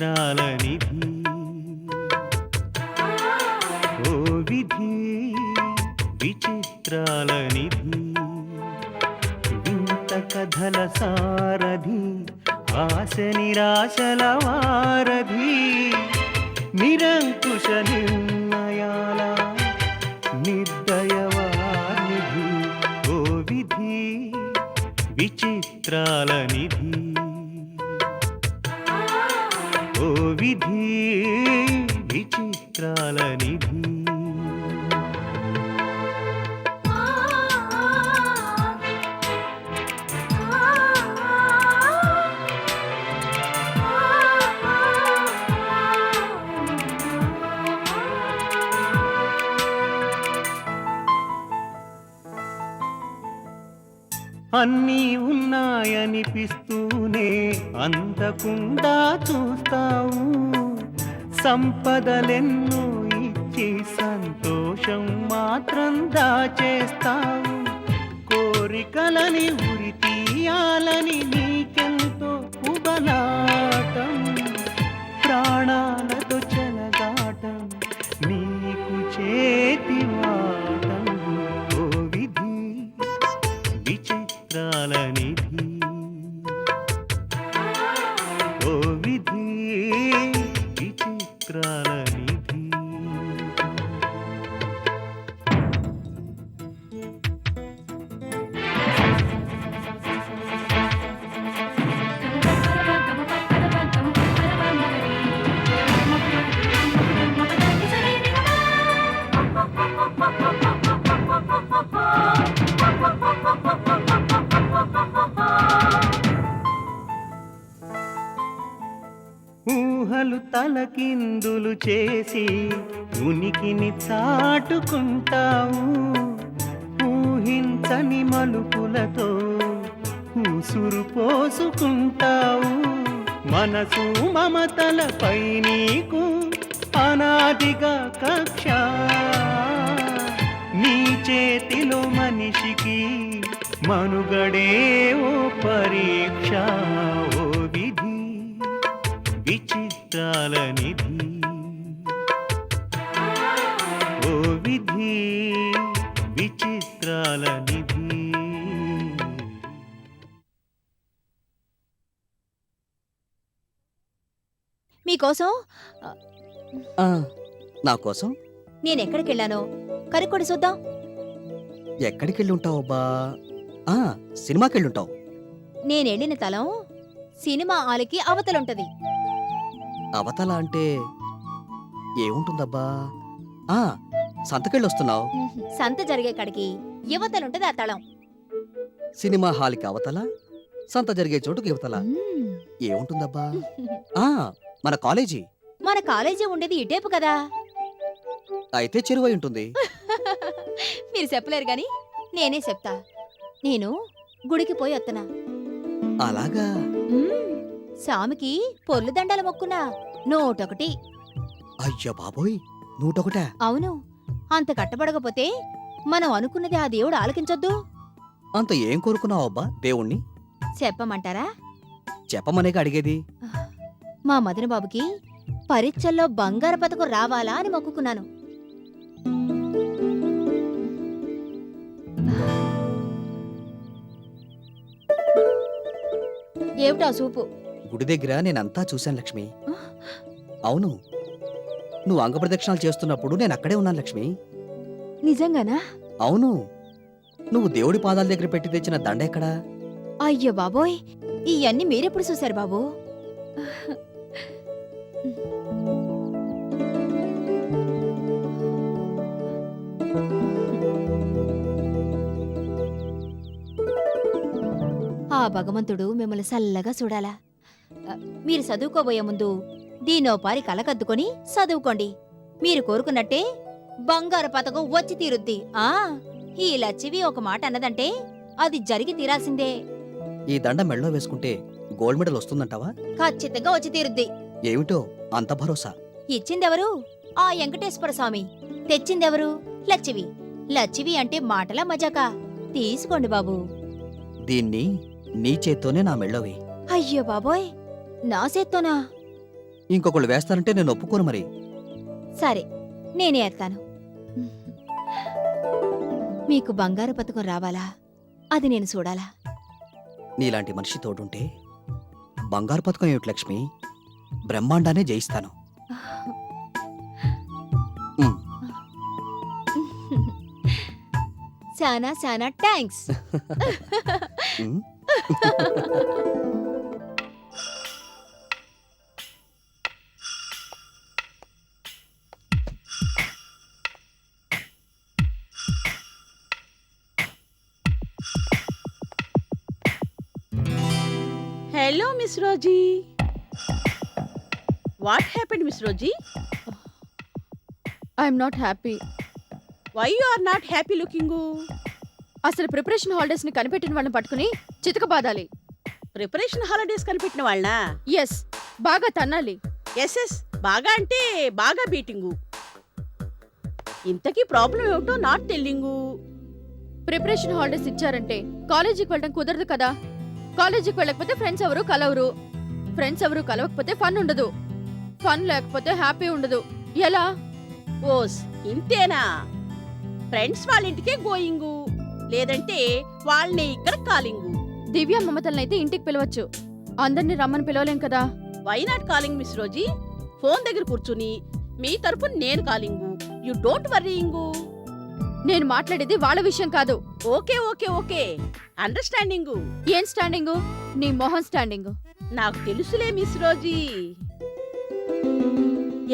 విచిత్రాల నిధి ఓ విధి విచిత్రాల నిధి వింత కథల సారథి ఆశ నిరాశల వారధి నిరంకుశ నిర్ణయాల నిర్దయవానిధి ఓ విధి విచిత్రాల నిధి ఓ విధి విచిత్రాల నిధి అన్నీ ఉన్నాయనిపిస్తూనే అందకుండా చూస్తావు సంపదలెన్నో ఇచ్చి సంతోషం మాత్రం దాచేస్తావు కోరికలని ఉరి తీయాలని నీకెంతో ఉబలాటం ప్రాణాలతో చెలగాటం నీకు చేతివాటం ఓ విధి విచిత్రాల నిధి ఓ విధి విచిత్రాల నిధి ఊహలు తలకిందులు చేసి ఉనికిని చాటుకుంటావు ఊహించని మలుపులతో ఉసురు పోసుకుంటావు మనసు మమతలపై నీకు అనాదిగా కక్ష నీ చేతిలో మనిషికి మనుగడే ఓ పరీక్ష ఓ విధి విచిత్రాల నిధి ఓ విధి విచిత్రాల నిధి మీకోసం నా కోసం నేనెక్కడికెళ్ళానో కనుక్కొని చూద్దాం. ఎక్కడికెళ్ళి ఉంటావబ్బా? సినిమాకెళ్ళుంటావు. నేనెళ్ళిన తలం సినిమా హాలుకి అవతలుంటది. అవతల అంటే ఏముంటుందబ్బా? సంతకెళ్ళొస్తున్నావు. సంత జరిగే కాడికి యువతలుంటది ఆ తళం. సినిమా హాల్కి అవతల, సంత జరిగే చోటుకి యువతల ఏముంటుందబ్బా? మన కాలేజీ. మన కాలేజీ ఉండేది ఇటేపు కదా. అయితే చెరువై ఉంటుంది. మీరు చెప్పలేరు గాని నేనే చెప్తా. నేను గుడికి పోయి వస్తున్నా. అలాగా? సామికి పొర్లు దండాలు మొక్కున్నా. 101. అయ్య బాబోయ్, 101? అవును. అంత కట్టబడకపోతే మనం అనుకున్నది ఆ దేవుడు ఆలకించొద్దు. అంత ఏం కోరుకున్నావబ్బా దేవుణ్ణి? చెప్పమంటారా? చెప్పమనేగా అడిగేది. మా మదన బాబుకి పరీక్షల్లో బంగారు పతకం రావాలా అని మొక్కుకున్నాను. ఏమిటా సూపు? గుడి దగ్గర నేనంతా చూశాను లక్ష్మి. అవును, నువ్వు అంగప్రదక్షిణాలు చేస్తున్నప్పుడు నేను అక్కడే ఉన్నాను లక్ష్మి. నిజంగానా? అవును. నువ్వు దేవుడి పాదాల దగ్గర పెట్టి తెచ్చిన దండ ఎక్కడా? అయ్యో బాబోయ్, ఇవన్నీ మీరెప్పుడు చూశారు బాబు? ఆ భగవంతుడు మిమ్మల్ని సల్లగా చూడాలా. మీరు చదువుకోబోయే ముందు దీనో పారి కలకద్దుకొని చదువుకోండి. మీరు కోరుకున్నట్టే బంగారు పతకం వచ్చి తీరుద్ది. ఈ లచ్చివి ఒక మాట అన్నదంటే అది జరిగి తీరాల్సిందే. ఈ దండ మెళ్ళో వేసుకుంటే గోల్డ్ మెడల్ వస్తుందంటావా? ఖచ్చితంగా వచ్చి తీరుద్ది. ఏమిటో అంత భరోసా? ఇచ్చిందెవరు? ఆ వెంకటేశ్వర స్వామి. తెచ్చిందెవరు? లచ్చివి. లచ్చివి అంటే మాటల మజాకా. తీసుకోండి బాబు. దీన్ని నీ చేత్తోనే నా మెళ్ళోవి. అయ్యో బాబోయ్, నా చేత్తోనా? ఇంకొకళ్ళు వేస్తారంటే నేను ఒప్పుకోను మరి. సరే నేనే ఏత్తాను. మీకు బంగారు పతకం రావాలా? అది నేను చూడాలా? నీలాంటి మనిషి తోడుంటే బంగారు పథకం ఏమిటి లక్ష్మి, బ్రహ్మాండానే జయిస్తాను. ఉమ్, చాలా చాలా thanks. Um. Hello, Miss Roji. What happened, Miss Roji? I'm not happy. Why you are not happy looking? అసలు ప్రిపరేషన్ హాలిడేస్ ని కనిపెట్టిన వాళ్ళని పట్టుకుని చితకబాదాలి. ప్రిపరేషన్ హాలిడేస్ కనిపెట్టిన వాళ్ళనా? ఎస్, బాగా తన్నాలి. ఎస్ బాగా అంటే బాగా బీటింగు. ఇంతకీ ప్రాబ్లం ఏమిటో నాట్ టెల్లింగు. ప్రిపరేషన్ హాలిడేస్ ఇచ్చారంటే కాలేజీకి వెళ్ళడం కుదరదు కదా. కాలేజీకి వెళ్ళకపోతే ఫ్రెండ్స్ ఎవరు కలవరు. ఫ్రెండ్స్ ఎవరు కలవకపోతే ఫన్ ఉండదు. ఫన్ లేకపోతే హ్యాపీ ఉండదు. ఎలా? ఓస్ ఇంతేనా? ఫ్రెండ్స్ వాళ్ళ ఇంటికే గోయింగు, లేదంటే వాళ్ళని ఇక్కడ కాలింగు. దివ్య మమతలనైతే ఇంటికి పిలవచ్చు, అందరినీ రమ్మని పిలవలేం కదా. Why not calling Miss Rosie? Phone దగ్గర కూర్చుని మీ తరపున నేను కాలింగు. You don't వర్రీయింగు. నేను మాట్లాడేది వాళ్ళ విషయం కాదు. Okay okay okay understanding. ఏం స్టాండింగు? నీ మొహం స్టాండింగు. నాకు తెలుసులే మిస్ రోజీ.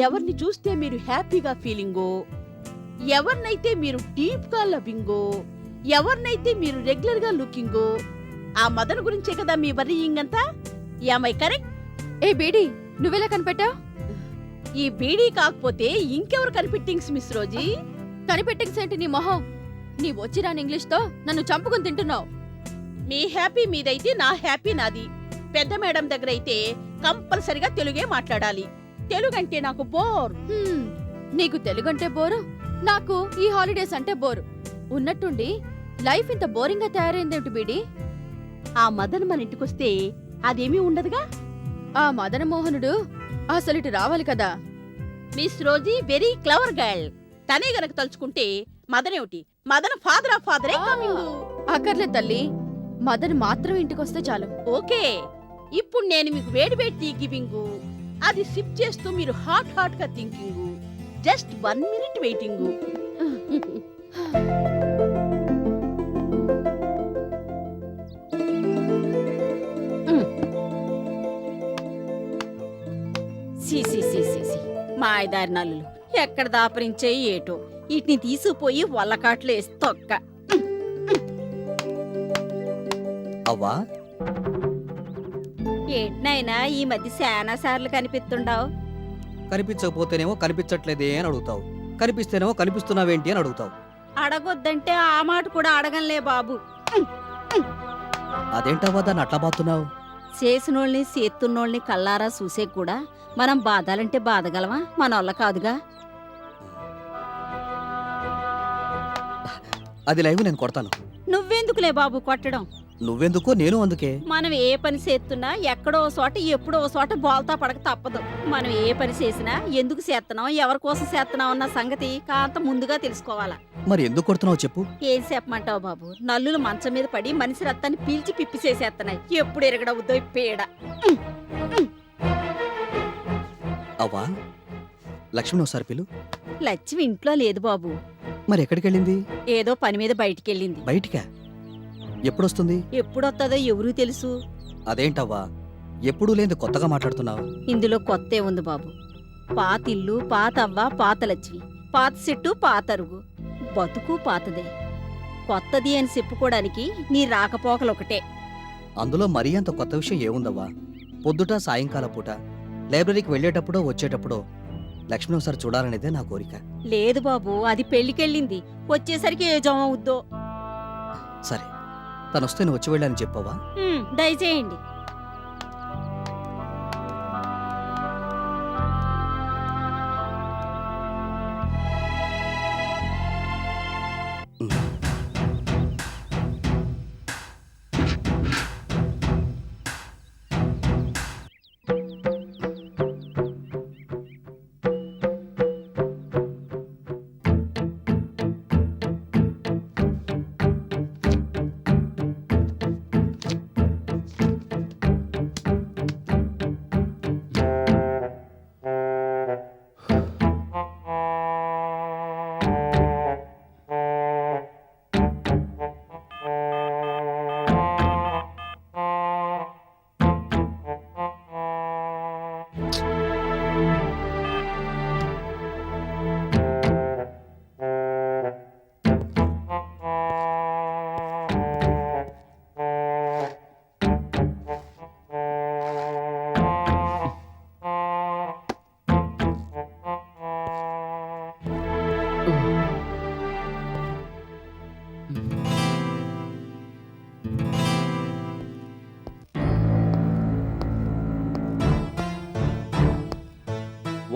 ఎవరిని చూస్తే మీరు హ్యాపీగా ఫీలింగో, ఎవరినైతే మీరు డీప్ గా లవింగో, ఎవరినైతే మీరు రెగ్యులర్ గా లుకింగో, ఆ మదన్ గురించే కదా మీ వర్రీయింగ్ అంతా. Am I correct? ఏ బీడీ, నువ్వెలా కనిపెట్టావు? ఈ బీడీ కాకపోతే ఇంకెవరు కనిపెట్టింగ్స్ మిస్ రోజీ? కనిపెట్టింగ్స్ ఏంటి నీ మొహం? నీ వచ్చిరాని ఇంగ్లీష్ తో నన్ను చంపుకుని తింటున్నావు. మీ హ్యాపీ మీదైతే నా హ్యాపీ నాది. పెద్ద మేడం దగ్గర అయితే కంపల్సరిగా తెలుగే మాట్లాడాలి. తెలుగంటే నాకు బోర్. నీకు తెలుగంటే బోరు, నాకు ఈ హాలిడేస్ అంటే బోరు. ఉన్నట్టుండి లైఫ్ ఇంత బోరింగ్ గా తయారైందేమిటి బీడీ? ఆ మదన్ మన ఇంటికొస్తే అదేమీ ఉండదుగా. ఆ మదన మోహనుడు అసలు ఇటు రావాలి కదా. Miss Rosie very clever girl. తనే గనక తలుచుకుంటే మదనేమిటి, మదన్ ఫాదర్ ఆఫ్ ఫాదరే కమింగ్. అక్కర్లేదు తల్లి, మదన్ మాత్రం ఇంటికొస్తే చాలు. ఓకే, ఇప్పుడు నేను మీకు వేడి వేడి టీ గివింగు, అది సిప్ చేస్తూ మీరు హాట్ హాట్ గా థింకింగు. Just 1 minute waiting. మా ఐదారు నల్లులు ఎక్కడ దాపరించే ఏటో, వీటిని తీసుకుపోయి వల్లకాట్లు వేసి తొక్క. అవ్వా, ఏంటినైనా ఈ మధ్య శానా సార్లు కనిపిస్తుండావు. కనిపించకపోతేనేమో కనిపించట్లేదే అని అడుగుతావు, కనిపిస్తేనేమో కనిపిస్తున్నావేంటి అని అడుగుతావు. అడగొద్దంటే ఆ మాట కూడా అడగంలే బాబు. అదేంటవ్వా దాన్ని అట్లా బాతున్నావు? చేసినోళ్ళని చేస్తున్నోళ్ళని కల్లారా చూసే కూడా మనం బాధాలంటే బాధగలమా? మనోళ్ళ కాదుగా. అది లైవ్ నేను కొడతాను. నువ్వెందుకులే బాబు కొట్టడం? నువ్వెందుకో నేను అందుకే. మనం ఏ పని చేస్తున్నా ఎక్కడో చోట ఎప్పుడో చోట బోల్తా పడక తప్పదు. మనం ఏ పని చేసినా ఎందుకు చేస్తున్నాం, ఎవరి కోసం చేస్తున్నాం అన్న సంగతి కాంత ముందుగా తెలుసుకోవాలా. మరి ఎందుకు కొడుతున్నావు చెప్పు? ఏం చెప్పమంటావు బాబు? నల్లులు మంచం మీద పడి మనిషి రక్తాన్ని పీల్చి పిప్పి చేసేస్తున్నాయి. ఎప్పుడు ఎరగడవుద్దో ఈ పేడ. అవ్వా, లక్ష్మిని ఒకసారి పిలు. లక్ష్మి ఇంట్లో లేదు బాబు. మరి ఎక్కడికి వెళ్ళింది? ఏదో పని మీద బయటికెళ్ళింది. బయటికా? ఎప్పుడొస్తుంది? ఎప్పుడొస్తుందో ఎవరూ తెలుసు. అదేంటవ్వా ఎప్పుడూ లేని కొత్తగా మాట్లాడుతున్నావు? ఇందులో కొత్తే ఉంది బాబు. పాత ఇల్లు, పాత అవ్వ, పాత లక్ష్మి, పాత చెట్టు, పాత అరుగు, బతుకు పాతదే. కొత్తది అని చెప్పుకోవడానికి నీ రాకపోకలొకటే. అందులో మరీ అంత కొత్త విషయం ఏముందవ్వా? పొద్దుట సాయంకాల పూట లైబ్రరీకి వెళ్ళేటప్పుడో వచ్చేటప్పుడో లక్ష్మిని ఒకసారి చూడాలనేదే నా కోరిక. లేదు బాబు, అది పెళ్లికెళ్ళింది. వచ్చేసరికి ఏ జమ అవుద్దో. సరే, తనొస్తే నువ్వు వచ్చి వెళ్ళని చెప్పవా? దయచేయండి.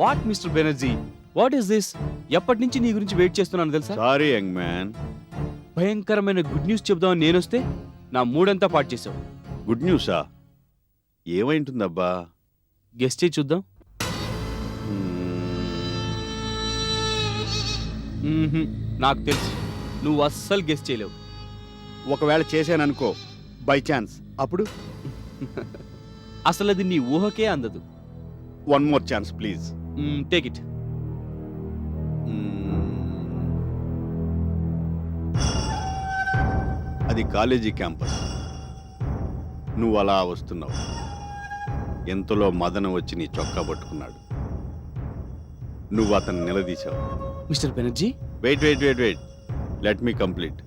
What mister Banerjee, what is this? ఎప్పటి నుంచి నీ గురించి వెయిట్ చేస్తున్నాను తెలుసా? Sorry young man. భయంకరమైన గుడ్ న్యూస్ చెప్దామని నేనొస్తే నా మూడంతా పాటు చేసావు. గుడ్ న్యూసా? ఏమైంటుందబ్బా? గెస్ట్ చేయి చూద్దాం. మ్మ్హ్మ్. నాకు తెలుసు నువ్వు అస్సలు గెస్ట్ చేయలేవు. ఒకవేళ చేశాననుకో, బై ఛాన్స్, అప్పుడు అసలు అది నీ ఊహకే అందదు. One more chance please. Take it. అది కాలేజీ క్యాంపస్. నువ్వు అలా వస్తున్నావు. ఎంతలో మదన వచ్చి నీ చొక్కా పట్టుకున్నాడు. నువ్వు అతన్ని నిలదీశావు. Mister Banerjee, wait wait wait wait let me complete.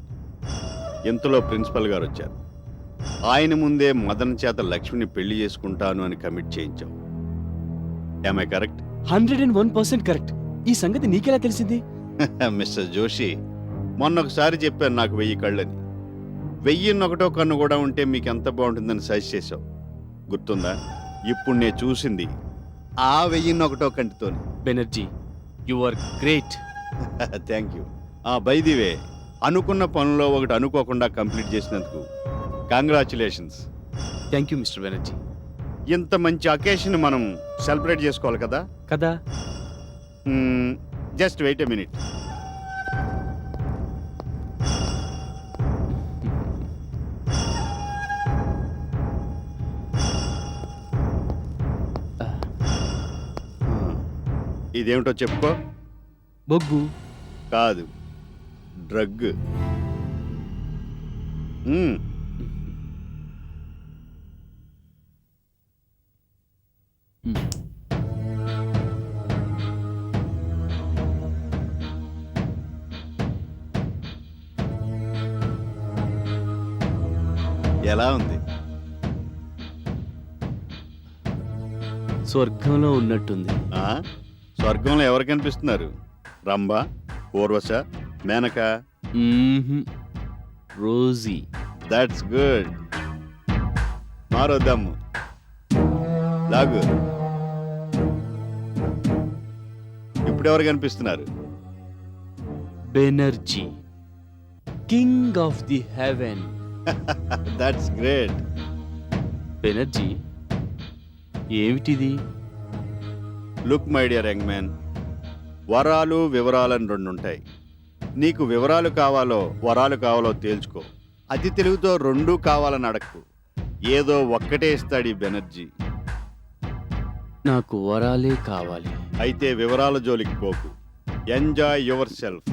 ఎంతలో ప్రిన్సిపల్ గారు వచ్చారు. ఆయన ముందే మదన్ చేత లక్ష్మిని పెళ్లి చేసుకుంటాను అని కమిట్ చేయించావు. Am I correct? 101% కరెక్ట్. ఈ సంగతి నీకెలా తెలిసింది? మిస్టర్ జోషి, మొన్నొకసారి చెప్పాను నాకు 1000 కళ్ళని. 1001 కన్ను కూడా ఉంటే మీకు ఎంత బాగుంటుందని సజెస్ట్ చేశావు. గుర్తుందా? ఇప్పుడు నేను చూసింది ఆ 1001 కంటితోని. Banerjee, you are great. Thank you. By the way, అనుకున్న పనుల్లో ఒకటి అనుకోకుండా కంప్లీట్ చేసినందుకు congratulations. Thank you mister Banerjee. ఇంత మంచి అకేషన్ మనం సెలబ్రేట్ చేసుకోవాలి కదా. కదా? Just wait a minute. ఇదేమిటో చెప్పుకో. బొగ్గు. కాదు, డ్రగ్. ఎలా ఉంది? స్వర్గంలో ఉన్నట్టుంది. స్వర్గంలో ఎవరు కనిపిస్తున్నారు? Rambha, Urvashi, Menaka? Rosie. That's good. మారోద్దాము. లాగు. ఇప్పుడు ఎవరు కనిపిస్తున్నారు? Banerjee, king of the heaven. That's great. Banerjee, ఏమిటిది? Look my dear young man, వరాలు వివరాలని 2 ఉంటాయి. నీకు వివరాలు కావాలో వరాలు కావాలో తేల్చుకో. అతి తెలుగుతో 2 కావాలని అడక్కు. ఏదో ఒక్కటే ఇస్తాడు ఈ బెనర్జీ. నాకు వరాలే కావాలి. అయితే వివరాల జోలికి పోకు. Enjoy yourself.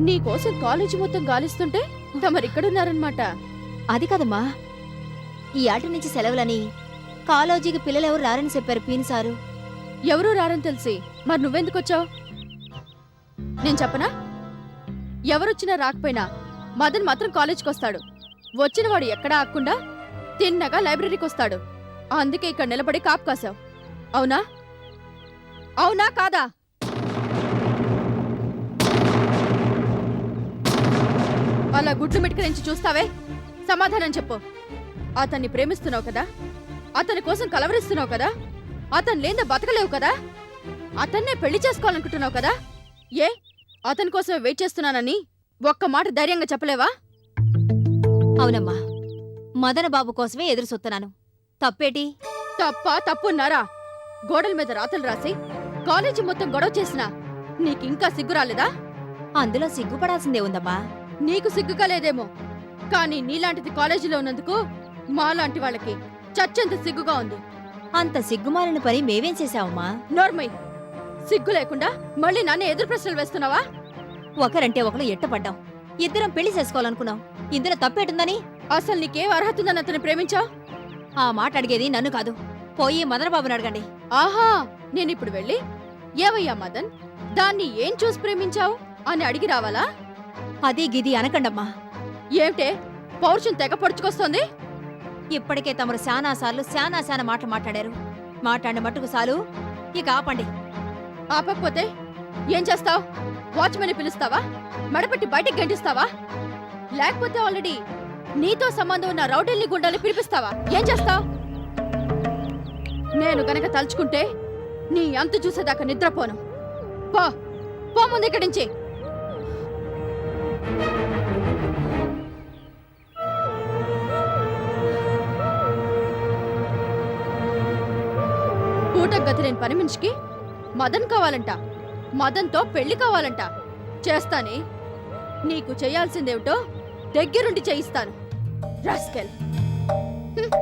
నీకోసం కాలేజీ మొత్తం గాలిస్తుంటే తమరిక్కడున్నారనమాట. అది కదమ్మా, ఈ ఆట నుంచి సెలవులని కాలేజీకి పిల్లలెవరు రారని చెప్పారు పీని సారు. ఎవరూ రారని తెలిసి మరి నువ్వెందుకొచ్చావు? నేను చెప్పనా? ఎవరొచ్చినా రాకపోయినా మదన్ మాత్రం కాలేజ్కి వస్తాడు. వచ్చినవాడు ఎక్కడా ఆక్కుండా తిన్నగా లైబ్రరీకి వస్తాడు. అందుకే ఇక్కడ నిలబడి కాపు కాసావు. అవునా? అవునా కాదా? అలా గుడ్లు మిటికరించి చూస్తావే, సమాధానం చెప్పు. అతన్ని ప్రేమిస్తున్నావు కదా, అతని కోసం కలవరిస్తున్నావు కదా, అతను లేదా బతకలేవు కదా, అతన్నే పెళ్లి చేసుకోవాలనుకుంటున్నావు కదా. ఏ అతని కోసమే వెయిట్ చేస్తున్నానని ఒక్క మాట ధైర్యంగా చెప్పలేవా? అవునమ్మా, మదన బాబు కోసమే ఎదురు చూస్తున్నాను. తప్పేటి? తప్పున్నారా? గోడల మీద రాతలు రాసి కాలేజీ మొత్తం గొడవ చేసినా నీకింకా సిగ్గు రాలేదా? అందులో సిగ్గుపడాల్సిందే ఉందమ్మా. నీకు సిగ్గు కాలేదేమో, కానీ నీలాంటిది కాలేజీలో ఉన్నందుకు మాలాంటి వాళ్ళకి చచ్చెంత సిగ్గుగా ఉంది. అంత సిగ్గుమాలిన పని మేమేం చేశావమ్మా? నోర్మయ్, సిగ్గు లేకుండా మళ్ళీ నన్ను ఎదురు ప్రశ్నలు వేస్తున్నావా? ఒకరంటే ఒకరు ఎట్టపడ్డాం. ఇద్దరం పెళ్లి చేసుకోవాలనుకున్నాం. ఇందులో తప్పేటుందని? అసలు నీకేం అర్హత ఉందని అతన్ని ప్రేమించావు? ఆ మాట అడిగేది నన్ను కాదు, పోయి మదనబాబుని అడగండి. ఆహా, నేనిప్పుడు వెళ్ళి ఏవయ్యా మదన్, దాన్ని ఏం చూసి ప్రేమించావు అని అడిగి రావాలా? అది గిది అనకండమ్మా. ఏమిటే పౌరుషం తెగ పొడుచుకొస్తోంది? ఇప్పటికే తమరు శానా మాటలు మాట్లాడారు. మాట్లాడిన మట్టుకు చాలు, ఇక ఆపండి. ఆపకపోతే ఏం చేస్తావు? వాచ్మెన్ పిలుస్తావా? మెడపెట్టి బయటికి గంటిస్తావా? లేకపోతే ఆల్రెడీ నీతో సంబంధం ఉన్న రౌడీల్ని గుండాలి పిలిపిస్తావా? ఏం చేస్తావు? నేను గనక తలుచుకుంటే నీ అంతు చూసేదాకా నిద్రపోను. పో పో ముందు ఇక్కడి నుంచి. పూటకు గతి నేను పని మనిషికి మదన్ కావాలంట, మదన్తో పెళ్లి కావాలంట. చేస్తానే, నీకు చేయాల్సిందేమిటో దగ్గరుండి చేయిస్తాను. రాస్కెల్. Good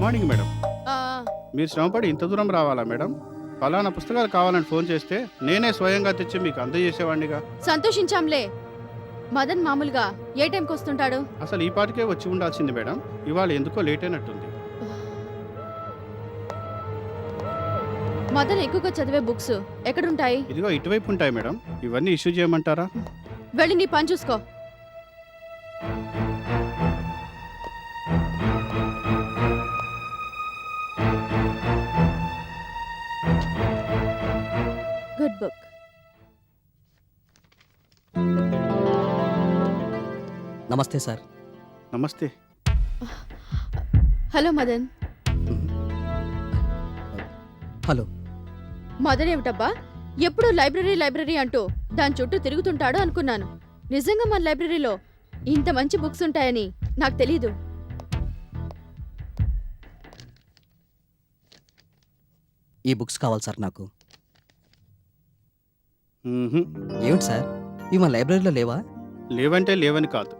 morning madam. ఆ, మీరు శ్రమపడి ఇంత దూరం రావాలా మేడం? ఫలానా పుస్తకాలు కావాలని ఫోన్ చేస్తే నేనే స్వయంగా తెచ్చి మీకు అందజేసేవాడినిగా. సంతోషించాంలే. మదన్ మామూలుగా ఏ టైంకి వస్తుంటాడు? అసలు ఈ పాటికే వచ్చి ఉండాల్సింది మేడం. ఇవాళ ఎందుకో లేట్ అయినట్టుంది. మదన్ ఎక్కువగా చదివే బుక్స్ ఎక్కడుంటాయి? ఇదిగో ఇటువైపు ఉంటాయి మేడం. ఇవన్నీ ఇష్యూ చేయమంటారా? వెళ్ళి నీ పని చూసుకో. Good book. నమస్తే సార్. నమస్తే. హలో మదన్. హలో. మదన్ ఏమిటబ్బా ఎప్పుడు లైబ్రరీ అంటూ దాని చుట్టూ తిరుగుతుంటాడు అనుకున్నాను. నిజంగా మన లైబ్రరీలో ఇంత మంచి బుక్స్ ఉంటాయని నాకు తెలీదు. ఈ బుక్స్ కావాలి సార్ నాకు. మ్మ్హ్మ్. ఏమిటి సార్, ఇవి మా లైబ్రరీలో లేవా? లేవంటే లేవని కాదు,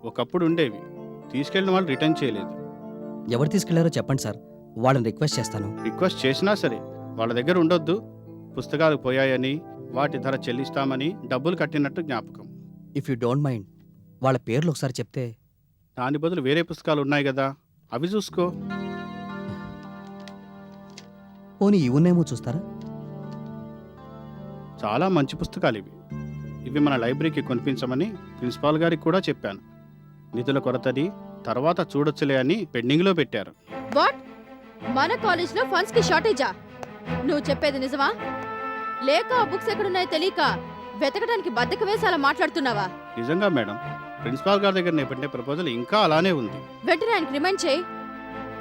ఒకప్పుడు ఉండేవి. తీసుకెళ్ళిన వాళ్ళు రిటర్న్ చేయలేదు. ఎవరు తీసుకెళ్లారో చెప్పండి సార్, వాళ్ళని రిక్వెస్ట్ చేస్తాను. రిక్వెస్ట్ చేసినా సరే వాళ్ళ దగ్గర ఉండొద్దు. పుస్తకాలు పోయాయని, వాటి ధర చెల్లిస్తామని డబ్బులు కట్టినట్టు జ్ఞాపకం. ఇఫ్ యూ డోంట్ మైండ్ వాళ్ళ పేర్లు ఒకసారి చెప్తే. దాని బదులు వేరే పుస్తకాలు ఉన్నాయి కదా, అవి చూసుకో. పోనీ ఇవి ఉన్నాయేమో చూస్తారా? చాలా మంచి పుస్తకాలు ఇవి. ఇవి మన లైబ్రరీకి కొనిపించమని ప్రిన్సిపాల్ గారికి కూడా చెప్పాను. నిధుల కొరతని తర్వాత చూడొచ్చులే అని పెండింగ్లో పెట్టారు. వాట్? మన కాలేజ్లో ఫండ్స్ కి షార్టేజా? నువ్వు చెప్పేది నిజమా? లేక ఆ బుక్స్ ఎక్కడున్నాయో తెలియక వెతకడానికి బద్దక వేసి అలా మాట్లాడుతున్నావా? నిజంగా మేడం, ప్రిన్సిపాల్ గారి దగ్గర నేను పెట్టిన ప్రపోజల్ ఇంకా అలానే ఉంది. వెంటనే ఆయనకి రిమైండ్ చేయి.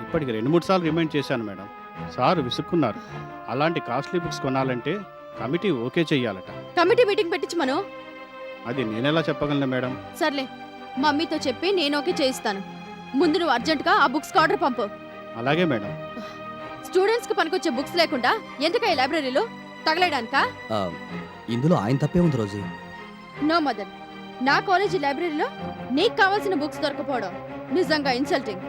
ఇప్పటికి 2-3 సార్లు రిమైండ్ చేశాను మేడం. సార్ విసుక్కున్నారు. అలాంటి కాస్ట్లీ బుక్స్ కొనాలంటే కమిటీ ఓకే చెయ్యాలట. కమిటీ మీటింగ్ పెట్టించమను. అది నేనెలా చెప్పగలను మేడం? సర్లే, మమ్మీతో చెప్పి నేను ఓకే చేయిస్తాను. ముందు నువ్వు అర్జెంటుగా ఆ బుక్స్ ఆర్డర్ పంపు. అలాగే మేడం. స్టూడెంట్స్ కి పనికొచ్చే బుక్స్ లేకుండా ఎందుకు ఈ లైబ్రరీలో తగలేడానికా? ఆ, ఇందులో ఆయన తప్పే ఉంది రోజు. నో మదన్, నా కాలేజీ లైబ్రరీలో నీకు కావాల్సిన బుక్స్ దొరకపోవడం నిజంగా ఇన్సల్టింగ్.